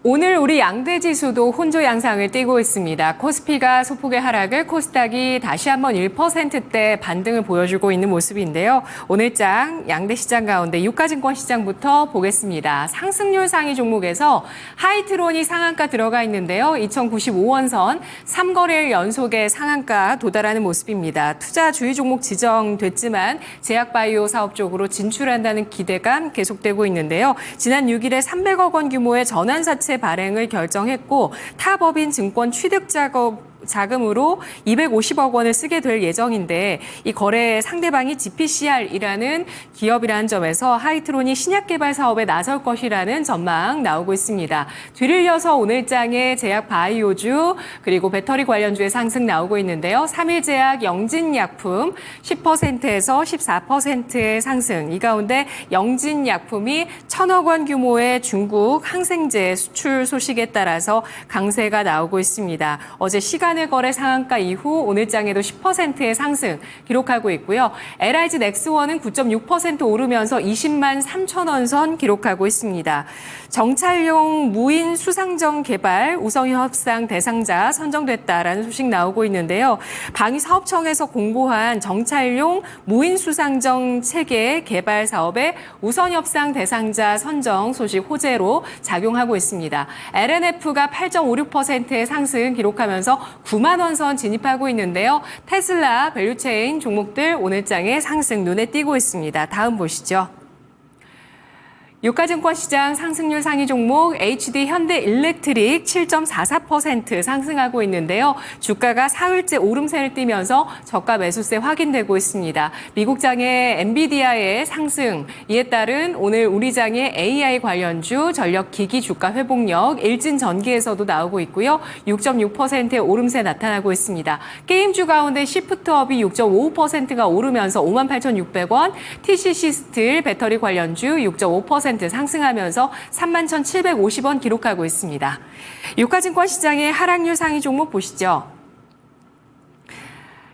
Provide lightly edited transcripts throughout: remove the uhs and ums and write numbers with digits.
오늘 우리 양대 지수도 혼조 양상을 띠고 있습니다. 코스피가 소폭의 하락을, 코스닥이 다시 한번 1%대 반등을 보여주고 있는 모습인데요. 오늘장 양대 시장 가운데 유가증권 시장부터 보겠습니다. 상승률 상위 종목에서 하이트론이 상한가 들어가 있는데요. 2095원선 3거래일 연속의 상한가 도달하는 모습입니다. 투자 주의 종목 지정됐지만 제약바이오 사업 쪽으로 진출한다는 기대감 계속되고 있는데요. 지난 6일에 300억 원 규모의 전환사채 발행을 결정했고 타법인 증권 취득 자금으로 250억 원을 쓰게 될 예정인데 이 거래 상대방이 GPCR이라는 기업이라는 점에서 하이트론이 신약 개발 사업에 나설 것이라는 전망 나오고 있습니다. 뒤를 이어서 오늘장에 제약 바이오주 그리고 배터리 관련주의 상승 나오고 있는데요. 3일제약 영진약품 10%에서 14%의 상승. 이 가운데 영진약품이 1,000억 원 규모의 중국 항생제 수출 소식에 따라서 강세가 나오고 있습니다. 어제 시간을 거래 상한가 이후 오늘장에도 10%의 상승 기록하고 있고요. LIG 넥스원은 9.6% 오르면서 20만 3천 원 선 기록하고 있습니다. 정찰용 무인 수상정 개발 우선 협상 대상자 선정됐다라는 소식 나오고 있는데요. 방위사업청에서 공고한 정찰용 무인 수상정 체계 개발 사업의 우선 협상 대상자 선정 소식 호재로 작용하고 있습니다. LNF가 8.56%의 상승 기록하면서 9만 원 선 진입하고 있는데요. 테슬라, 밸류체인 종목들 오늘장에 상승 눈에 띄고 있습니다. 다음 보시죠. 유가증권 시장 상승률 상위 종목 HD 현대일렉트릭 7.44% 상승하고 있는데요. 주가가 사흘째 오름세를 띠면서 저가 매수세 확인되고 있습니다. 미국장의 엔비디아의 상승, 이에 따른 오늘 우리장의 AI 관련주 전력기기 주가 회복력 일진전기에서도 나오고 있고요. 6.6%의 오름세 나타나고 있습니다. 게임주 가운데 시프트업이 6.55%가 오르면서 58,600원, TC시스틸 배터리 관련주 6.5% 상승하면서 31,750원 기록하고 있습니다. 유가증권 시장의 하락률 상위 종목 보시죠.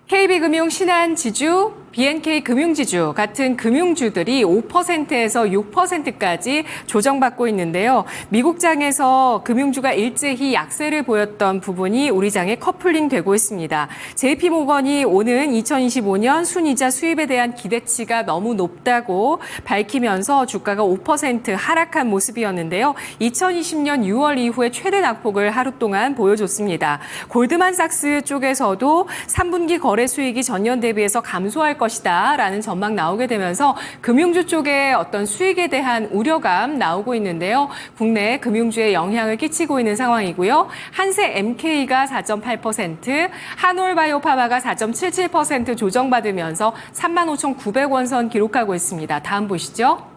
KB금융 신한지주, BNK금융지주 같은 금융주들이 5%에서 6%까지 조정받고 있는데요. 미국장에서 금융주가 일제히 약세를 보였던 부분이 우리장에 커플링 되고 있습니다. JP모건이 오는 2025년 순이자 수입에 대한 기대치가 너무 높다고 밝히면서 주가가 5% 하락한 모습이었는데요. 2020년 6월 이후에 최대 낙폭을 하루 동안 보여줬습니다. 골드만삭스 쪽에서도 3분기 거래 수익이 전년 대비해서 감소할 것이다라는 전망 나오게 되면서 금융주 쪽에 어떤 수익에 대한 우려감 나오고 있는데요. 국내 금융주에 영향을 끼치고 있는 상황이고요. 한세 MK가 4.8%, 한올바이오파마가 4.77% 조정받으면서 35,900원 선 기록하고 있습니다. 다음 보시죠.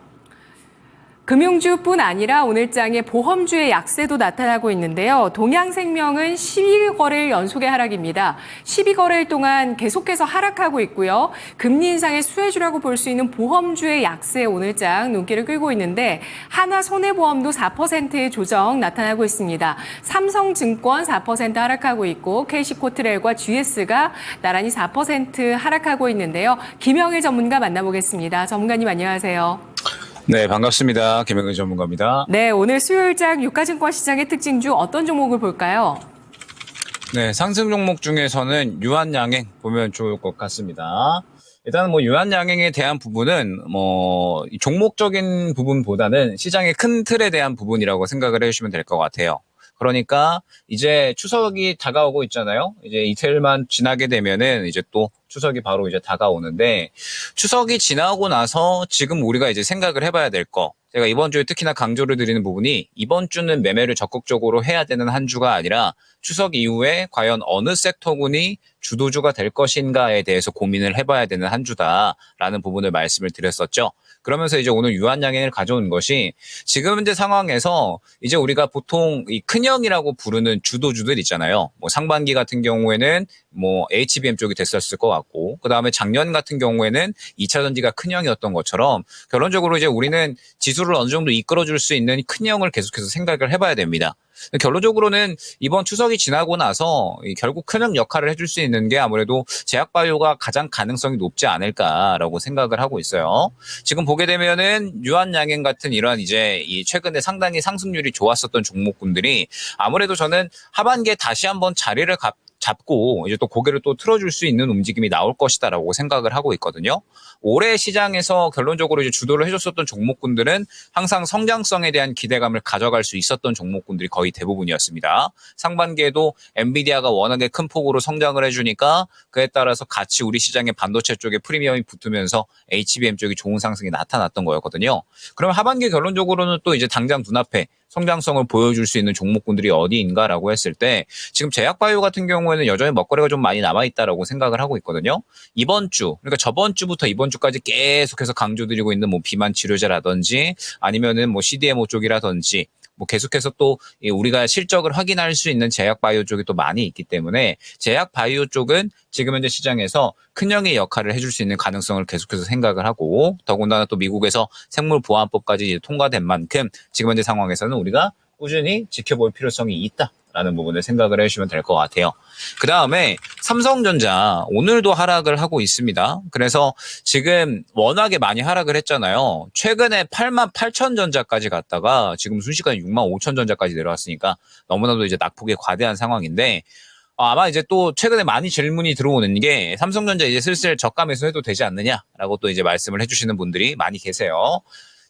금융주뿐 아니라 오늘장에 보험주의 약세도 나타나고 있는데요. 동양생명은 12거래일 연속의 하락입니다. 12거래일 동안 계속해서 하락하고 있고요. 금리 인상의 수혜주라고 볼 수 있는 보험주의 약세에 오늘장 눈길을 끌고 있는데 하나손해보험도 4%의 조정 나타나고 있습니다. 삼성증권 4% 하락하고 있고 KC코트렐과 GS가 나란히 4% 하락하고 있는데요. 김영일 전문가 만나보겠습니다. 전문가님 안녕하세요. 네, 반갑습니다. 김영일 전문가입니다. 네, 오늘 수요일장 유가증권 시장의 특징주 어떤 종목을 볼까요? 네, 상승 종목 중에서는 유한양행 보면 좋을 것 같습니다. 일단 유한양행에 대한 부분은 종목적인 부분보다는 시장의 큰 틀에 대한 부분이라고 생각을 해주시면 될 것 같아요. 그러니까 이제 추석이 다가오고 있잖아요. 이제 이틀만 지나게 되면은 이제 또 추석이 바로 이제 다가오는데 추석이 지나고 나서 지금 우리가 이제 생각을 해봐야 될 거. 제가 이번 주에 특히나 강조를 드리는 부분이 이번 주는 매매를 적극적으로 해야 되는 한 주가 아니라 추석 이후에 과연 어느 섹터군이 주도주가 될 것인가에 대해서 고민을 해봐야 되는 한 주다라는 부분을 말씀을 드렸었죠. 그러면서 이제 오늘 유한양행을 가져온 것이 지금 현재 상황에서 이제 우리가 보통 이 큰형이라고 부르는 주도주들 있잖아요. 상반기 같은 경우에는 뭐 HBM 쪽이 됐었을 것 같고, 그 다음에 작년 같은 경우에는 2차 전지가 큰형이었던 것처럼 결론적으로 이제 우리는 지수를 어느 정도 이끌어줄 수 있는 큰형을 계속해서 생각을 해봐야 됩니다. 결론적으로는 이번 추석이 지나고 나서 결국 큰형 역할을 해줄 수 있는 게 아무래도 제약바이오가 가장 가능성이 높지 않을까라고 생각을 하고 있어요. 지금 보게 되면은 유한양행 같은 이런 이제 이 최근에 상당히 상승률이 좋았었던 종목군들이 아무래도 저는 하반기에 다시 한번 자리를 잡고 이제 또 고개를 또 틀어줄 수 있는 움직임이 나올 것이다라고 생각을 하고 있거든요. 올해 시장에서 결론적으로 이제 주도를 해줬었던 종목군들은 항상 성장성에 대한 기대감을 가져갈 수 있었던 종목군들이 거의 대부분이었습니다. 상반기에도 엔비디아가 워낙에 큰 폭으로 성장을 해주니까 그에 따라서 같이 우리 시장의 반도체 쪽에 프리미엄이 붙으면서 HBM 쪽이 좋은 상승이 나타났던 거였거든요. 그럼 하반기 결론적으로는 또 이제 당장 눈앞에 성장성을 보여줄 수 있는 종목군들이 어디인가라고 했을 때 지금 제약바이오 같은 경우에는 여전히 먹거리가 좀 많이 남아있다라고 생각을 하고 있거든요. 이번 주, 그러니까 저번 주부터 이번 주까지 계속해서 강조드리고 있는 뭐 비만 치료제라든지 아니면은 뭐 CDMO 쪽이라든지 뭐 계속해서 또 우리가 실적을 확인할 수 있는 제약바이오 쪽이 또 많이 있기 때문에 제약바이오 쪽은 지금 현재 시장에서 큰형의 역할을 해줄 수 있는 가능성을 계속해서 생각을 하고 더군다나 또 미국에서 생물보안법까지 이제 통과된 만큼 지금 현재 상황에서는 우리가 꾸준히 지켜볼 필요성이 있다라는 부분을 생각을 해주시면 될 것 같아요. 그 다음에 삼성전자 오늘도 하락을 하고 있습니다. 그래서 지금 워낙에 많이 하락을 했잖아요. 최근에 88,000전자까지 갔다가 지금 순식간에 65,000전자까지 내려왔으니까 너무나도 이제 낙폭이 과대한 상황인데 아마 이제 또 최근에 많이 질문이 들어오는 게 삼성전자 이제 슬슬 저가 매수해도 되지 않느냐라고 또 이제 말씀을 해주시는 분들이 많이 계세요.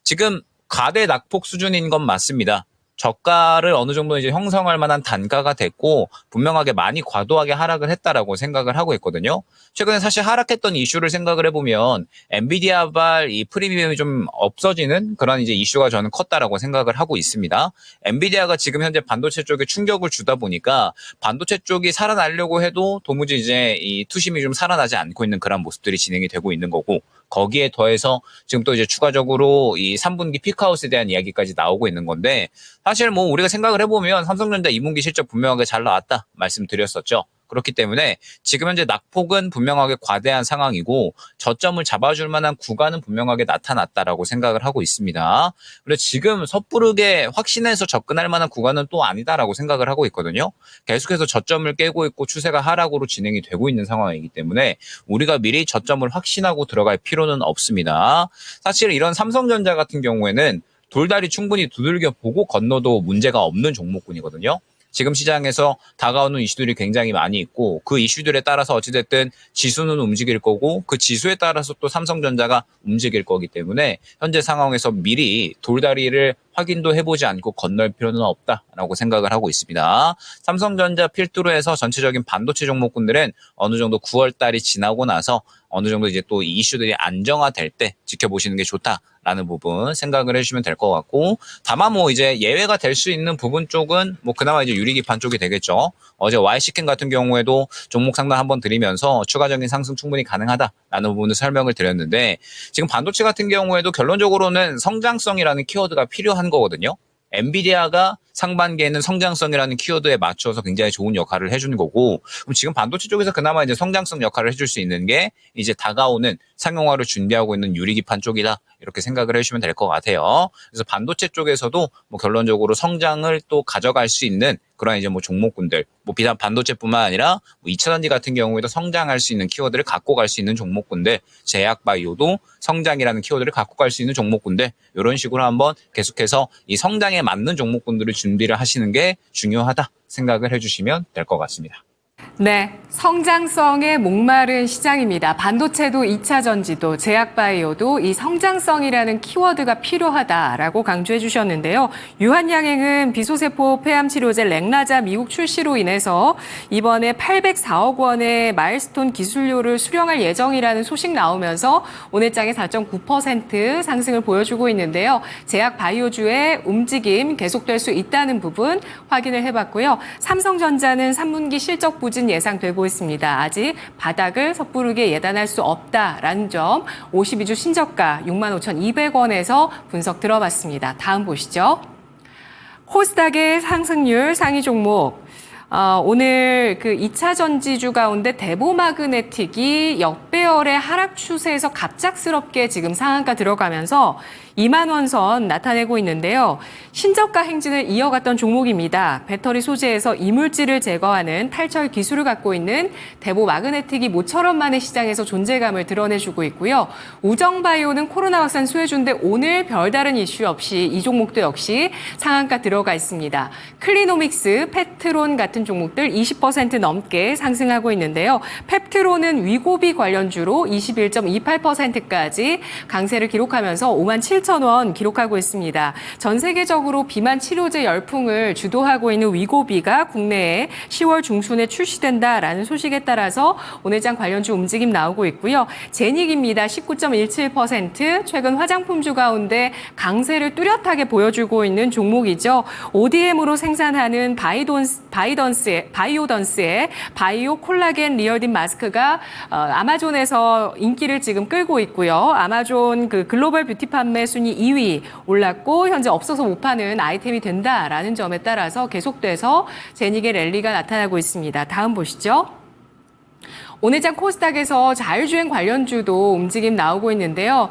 지금 과대 낙폭 수준인 건 맞습니다. 저가를 어느 정도 이제 형성할 만한 단가가 됐고 분명하게 많이 과도하게 하락을 했다라고 생각을 하고 있거든요. 최근에 사실 하락했던 이슈를 생각을 해보면 엔비디아발 이 프리미엄이 좀 없어지는 그런 이제 이슈가 저는 컸다라고 생각을 하고 있습니다. 엔비디아가 지금 현재 반도체 쪽에 충격을 주다 보니까 반도체 쪽이 살아나려고 해도 도무지 이제 이 투심이 좀 살아나지 않고 있는 그런 모습들이 진행이 되고 있는 거고 거기에 더해서 지금 또 이제 추가적으로 이 3분기 피크아웃에 대한 이야기까지 나오고 있는 건데 사실 뭐 우리가 생각을 해보면 삼성전자 2분기 실적 분명하게 잘 나왔다 말씀드렸었죠. 그렇기 때문에 지금 현재 낙폭은 분명하게 과대한 상황이고 저점을 잡아줄 만한 구간은 분명하게 나타났다라고 생각을 하고 있습니다. 그리고 지금 섣부르게 확신해서 접근할 만한 구간은 또 아니다라고 생각을 하고 있거든요. 계속해서 저점을 깨고 있고 추세가 하락으로 진행이 되고 있는 상황이기 때문에 우리가 미리 저점을 확신하고 들어갈 필요는 없습니다. 사실 이런 삼성전자 같은 경우에는 돌다리 충분히 두들겨 보고 건너도 문제가 없는 종목군이거든요. 지금 시장에서 다가오는 이슈들이 굉장히 많이 있고 그 이슈들에 따라서 어찌됐든 지수는 움직일 거고 그 지수에 따라서 또 삼성전자가 움직일 거기 때문에 현재 상황에서 미리 돌다리를 확인도 해보지 않고 건널 필요는 없다라고 생각을 하고 있습니다. 삼성전자 필두로 해서 전체적인 반도체 종목군들은 어느 정도 9월 달이 지나고 나서 어느 정도 이제 또 이슈들이 안정화될 때 지켜보시는 게 좋다라는 부분 생각을 해주시면 될 것 같고 다만 뭐 이제 예외가 될 수 있는 부분 쪽은 뭐 그나마 이제 유리기판 쪽이 되겠죠. 어제 YC캠 같은 경우에도 종목 상담 한번 드리면서 추가적인 상승 충분히 가능하다라는 부분을 설명을 드렸는데 지금 반도체 같은 경우에도 결론적으로는 성장성이라는 키워드가 필요한 거거든요. 엔비디아가 상반기에는 성장성이라는 키워드에 맞춰서 굉장히 좋은 역할을 해주는 거고 그럼 지금 반도체 쪽에서 그나마 이제 성장성 역할을 해줄 수 있는 게 이제 다가오는 상용화를 준비하고 있는 유리기판 쪽이다 이렇게 생각을 해주시면 될 것 같아요. 그래서 반도체 쪽에서도 뭐 결론적으로 성장을 또 가져갈 수 있는 그런 이제 뭐 종목군들 뭐 비단 반도체뿐만 아니라 뭐 2차전지 같은 경우에도 성장할 수 있는 키워드를 갖고 갈 수 있는 종목군들 제약바이오도 성장이라는 키워드를 갖고 갈 수 있는 종목군들 이런 식으로 한번 계속해서 이 성장에 맞는 종목군들을 준비를 하시는 게 중요하다 생각을 해주시면 될 것 같습니다. 네, 성장성에 목마른 시장입니다. 반도체도 2차 전지도 제약바이오도 이 성장성이라는 키워드가 필요하다라고 강조해 주셨는데요. 유한양행은 비소세포 폐암 치료제 렉나자 미국 출시로 인해서 이번에 804억 원의 마일스톤 기술료를 수령할 예정이라는 소식 나오면서 오늘 장에 4.9% 상승을 보여주고 있는데요. 제약바이오주의 움직임 계속될 수 있다는 부분 확인을 해봤고요. 삼성전자는 3분기 실적 부진 예상되고 있습니다. 아직 바닥을 섣부르게 예단할 수 없다라는 점 52주 신저가 65,200원에서 분석 들어봤습니다. 다음 보시죠. 코스닥의 상승률 상위 종목 오늘 그 2차 전지주 가운데 대보마그네틱이 역배열의 하락 추세에서 갑작스럽게 지금 상한가 들어가면서 2만 원 선 나타내고 있는데요. 신저가 행진을 이어갔던 종목입니다. 배터리 소재에서 이물질을 제거하는 탈철 기술을 갖고 있는 대보마그네틱이 모처럼 만에 시장에서 존재감을 드러내주고 있고요. 우정바이오는 코로나 확산 수혜주인데 오늘 별다른 이슈 없이 이 종목도 역시 상한가 들어가 있습니다. 클리노믹스, 페트론 같은 종목들 20% 넘게 상승하고 있는데요. 펩트론은 위고비 관련주로 21.28%까지 강세를 기록하면서 57,000원 기록하고 있습니다. 전 세계적으로 비만 치료제 열풍을 주도하고 있는 위고비가 국내에 10월 중순에 출시된다라는 소식에 따라서 오늘장 관련주 움직임 나오고 있고요. 제닉입니다. 19.17%, 최근 화장품주 가운데 강세를 뚜렷하게 보여주고 있는 종목이죠. ODM으로 생산하는 바이오던스의 바이오 콜라겐 리얼딘 마스크가 아마존에서 인기를 지금 끌고 있고요. 아마존 그 글로벌 뷰티 판매 순위 2위 올랐고 현재 없어서 못 파는 아이템이 된다라는 점에 따라서 계속돼서 제닉의 랠리가 나타나고 있습니다. 다음 보시죠. 오늘장 코스닥에서 자율주행 관련주도 움직임 나오고 있는데요.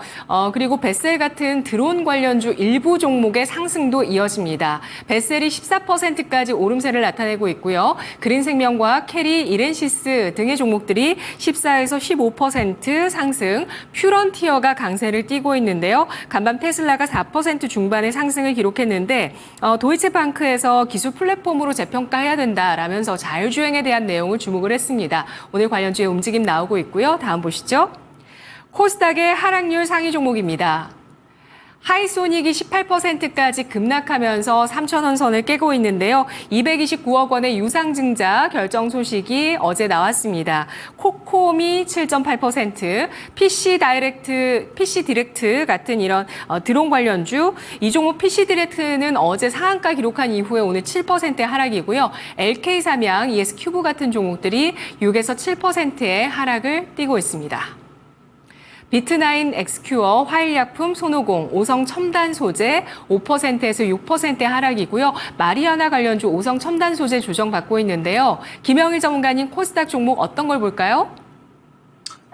그리고 베셀 같은 드론 관련주 일부 종목의 상승도 이어집니다. 베셀이 14%까지 오름세를 나타내고 있고요. 그린생명과학, 캐리, 이렌시스 등의 종목들이 14에서 15% 상승, 퓨런티어가 강세를 띠고 있는데요. 간밤 테슬라가 4% 중반의 상승을 기록했는데 도이체방크에서 기술 플랫폼으로 재평가해야 된다라면서 자율주행에 대한 내용을 주목을 했습니다. 오늘 관련주의 움직임 나오고 있고요. 다음 보시죠. 코스닥의 하락률 상위 종목입니다. 하이소닉이 18%까지 급락하면서 3,000원 선을 깨고 있는데요. 229억 원의 유상증자 결정 소식이 어제 나왔습니다. 코콤이 7.8%, PC 디렉트 같은 이런 드론 관련주, 이 종목 PC 디렉트는 어제 상한가 기록한 이후에 오늘 7%의 하락이고요. LK삼양, ES큐브 같은 종목들이 6에서 7%의 하락을 띠고 있습니다. 비트나인, 엑스큐어, 화일약품, 손오공, 오성 첨단 소재 5%에서 6%의 하락이고요. 마리아나 관련주 오성 첨단 소재 조정받고 있는데요. 김영일 전문가님 코스닥 종목 어떤 걸 볼까요?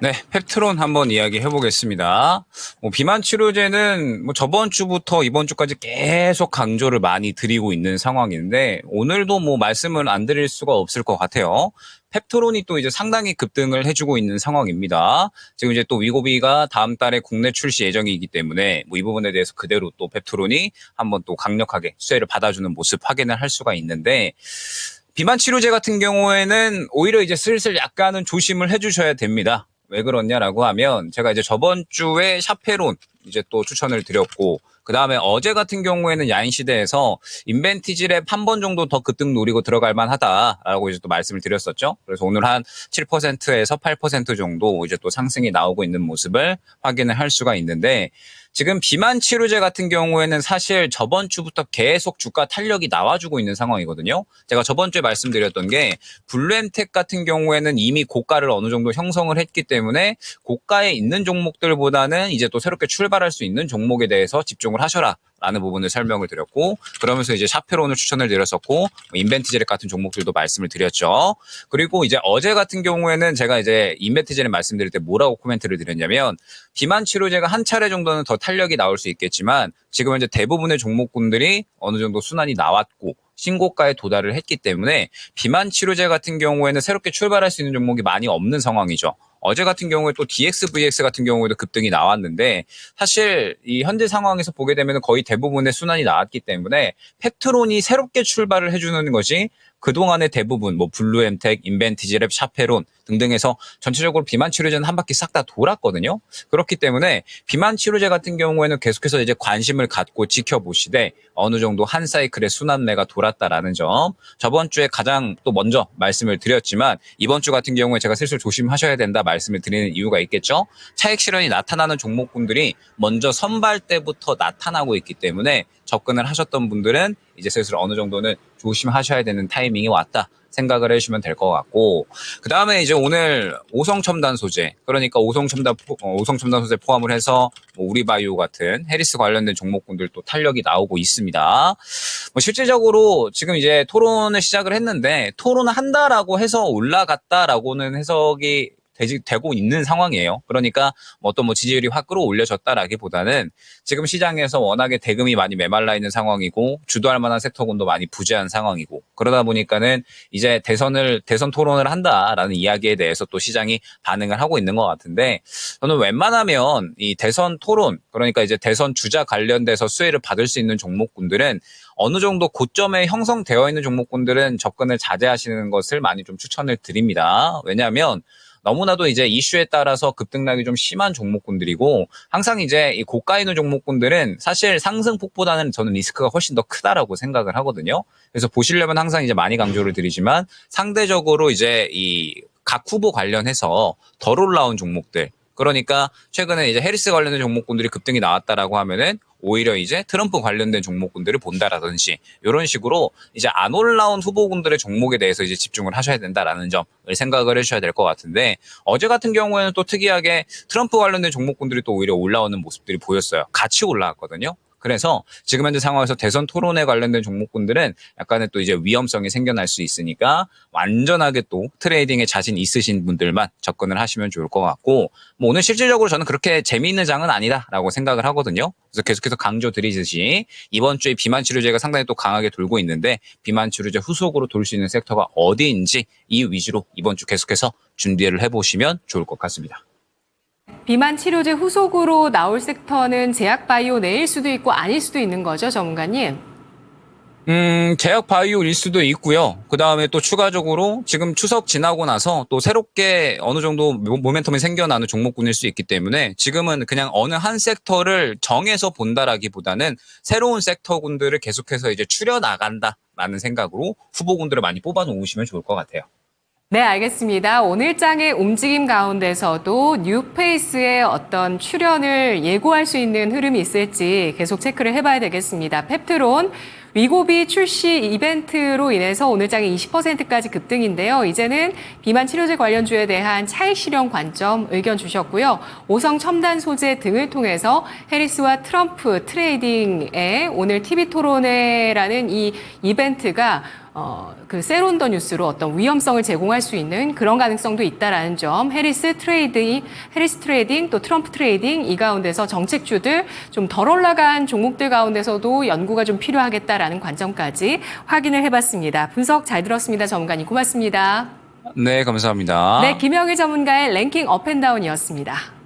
네, 펩트론 한번 이야기해 보겠습니다. 비만 치료제는 저번 주부터 이번 주까지 계속 강조를 많이 드리고 있는 상황인데 오늘도 말씀을 안 드릴 수가 없을 것 같아요. 펩트론이 또 이제 상당히 급등을 해주고 있는 상황입니다. 지금 이제 또 위고비가 다음 달에 국내 출시 예정이기 때문에 이 부분에 대해서 그대로 또 펩트론이 한번 또 강력하게 수혜를 받아주는 모습 확인을 할 수가 있는데 비만 치료제 같은 경우에는 오히려 이제 슬슬 약간은 조심을 해주셔야 됩니다. 왜 그러냐라고 하면 제가 이제 저번 주에 샤페론 이제 또 추천을 드렸고 그 다음에 어제 같은 경우에는 야인시대에서 인벤티지랩 한 번 정도 더 급등 노리고 들어갈 만하다라고 이제 또 말씀을 드렸었죠. 그래서 오늘 한 7%에서 8% 정도 이제 또 상승이 나오고 있는 모습을 확인을 할 수가 있는데 지금 비만 치료제 같은 경우에는 사실 저번 주부터 계속 주가 탄력이 나와주고 있는 상황이거든요. 제가 저번 주에 말씀드렸던 게 블루엠텍 같은 경우에는 이미 고가를 어느 정도 형성을 했기 때문에 고가에 있는 종목들보다는 이제 또 새롭게 출발할 수 있는 종목에 대해서 집중을 하셔라. 라는 부분을 설명을 드렸고 그러면서 이제 샤페론을 추천을 드렸었고 인벤티지랩 같은 종목들도 말씀을 드렸죠. 그리고 이제 어제 같은 경우에는 제가 이제 인벤티지랩 말씀드릴 때 뭐라고 코멘트를 드렸냐면 비만 치료제가 한 차례 정도는 더 탄력이 나올 수 있겠지만 지금 이제 대부분의 종목군들이 어느 정도 순환이 나왔고 신고가에 도달을 했기 때문에 비만 치료제 같은 경우에는 새롭게 출발할 수 있는 종목이 많이 없는 상황이죠. 어제 같은 경우에 또 DXVX 같은 경우에도 급등이 나왔는데 사실 이 현재 상황에서 보게 되면 거의 대부분의 순환이 나왔기 때문에 펩트론이 새롭게 출발을 해주는 것이 그동안의 대부분 블루엠텍, 인벤티지랩, 샤페론 등등해서 전체적으로 비만 치료제는 한 바퀴 싹 다 돌았거든요. 그렇기 때문에 비만 치료제 같은 경우에는 계속해서 이제 관심을 갖고 지켜보시되 어느 정도 한 사이클의 순환매가 돌았다라는 점 저번 주에 가장 또 먼저 말씀을 드렸지만 이번 주 같은 경우에 제가 슬슬 조심하셔야 된다 말씀을 드리는 이유가 있겠죠. 차익 실현이 나타나는 종목군들이 먼저 선발 때부터 나타나고 있기 때문에 접근을 하셨던 분들은 이제 슬슬 어느 정도는 조심하셔야 되는 타이밍이 왔다. 생각을 해주시면 될 것 같고, 그 다음에 이제 오늘 오성첨단 소재, 그러니까 오성첨단 소재 포함을 해서 뭐 우리바이오 같은 해리스 관련된 종목군들 또 탄력이 나오고 있습니다. 뭐 실질적으로 지금 이제 토론을 시작을 했는데 토론을 한다라고 해서 올라갔다라고는 해석이 되고 있는 상황이에요. 그러니까 어떤 뭐 지지율이 확 끌어올려졌다라기보다는 지금 시장에서 워낙에 대금이 많이 메말라 있는 상황이고 주도할 만한 섹터군도 많이 부재한 상황이고 그러다 보니까는 이제 대선 토론을 한다라는 이야기에 대해서 또 시장이 반응을 하고 있는 것 같은데 저는 웬만하면 이 대선 토론 그러니까 이제 대선 주자 관련돼서 수혜를 받을 수 있는 종목군들은 어느 정도 고점에 형성되어 있는 종목군들은 접근을 자제하시는 것을 많이 좀 추천을 드립니다. 왜냐하면 너무나도 이제 이슈에 따라서 급등락이 좀 심한 종목군들이고 항상 이제 이 고가에 있는 종목군들은 사실 상승폭보다는 저는 리스크가 훨씬 더 크다라고 생각을 하거든요. 그래서 보시려면 항상 이제 많이 강조를 드리지만 상대적으로 이제 이 각 후보 관련해서 덜 올라온 종목들 그러니까 최근에 이제 해리스 관련된 종목군들이 급등이 나왔다라고 하면은 오히려 이제 트럼프 관련된 종목군들을 본다라든지 이런 식으로 이제 안 올라온 후보군들의 종목에 대해서 이제 집중을 하셔야 된다라는 점을 생각을 해주셔야 될 것 같은데 어제 같은 경우에는 또 특이하게 트럼프 관련된 종목군들이 또 오히려 올라오는 모습들이 보였어요. 같이 올라왔거든요. 그래서 지금 현재 상황에서 대선 토론에 관련된 종목군들은 약간의 또 이제 위험성이 생겨날 수 있으니까 완전하게 또 트레이딩에 자신 있으신 분들만 접근을 하시면 좋을 것 같고 뭐 오늘 실질적으로 저는 그렇게 재미있는 장은 아니다라고 생각을 하거든요. 그래서 계속해서 강조 드리듯이 이번 주에 비만 치료제가 상당히 또 강하게 돌고 있는데 비만 치료제 후속으로 돌 수 있는 섹터가 어디인지 이 위주로 이번 주 계속해서 준비를 해보시면 좋을 것 같습니다. 비만 치료제 후속으로 나올 섹터는 제약바이오 내일 수도 있고 아닐 수도 있는 거죠, 전문가님? 제약 바이오일 수도 있고요. 그 다음에 또 추가적으로 지금 추석 지나고 나서 또 새롭게 어느 정도 모멘텀이 생겨나는 종목군일 수 있기 때문에 지금은 그냥 어느 한 섹터를 정해서 본다라기보다는 새로운 섹터군들을 계속해서 이제 추려 나간다라는 생각으로 후보군들을 많이 뽑아 놓으시면 좋을 것 같아요. 네, 알겠습니다. 오늘 장의 움직임 가운데서도 뉴페이스의 어떤 출현을 예고할 수 있는 흐름이 있을지 계속 체크를 해봐야 되겠습니다. 펩트론 위고비 출시 이벤트로 인해서 오늘 장에 20%까지 급등인데요. 이제는 비만 치료제 관련주에 대한 차익 실현 관점 의견 주셨고요. 오성 첨단 소재 등을 통해서 해리스와 트럼프 트레이딩의 오늘 TV 토론회라는 이 이벤트가 그 세론더 뉴스로 어떤 위험성을 제공할 수 있는 그런 가능성도 있다라는 점, 해리스 트레이딩, 또 트럼프 트레이딩 이 가운데서 정책주들 좀 덜 올라간 종목들 가운데서도 연구가 좀 필요하겠다라는 관점까지 확인을 해봤습니다. 분석 잘 들었습니다, 전문가님 고맙습니다. 네, 감사합니다. 네, 김영일 전문가의 랭킹 업앤다운이었습니다.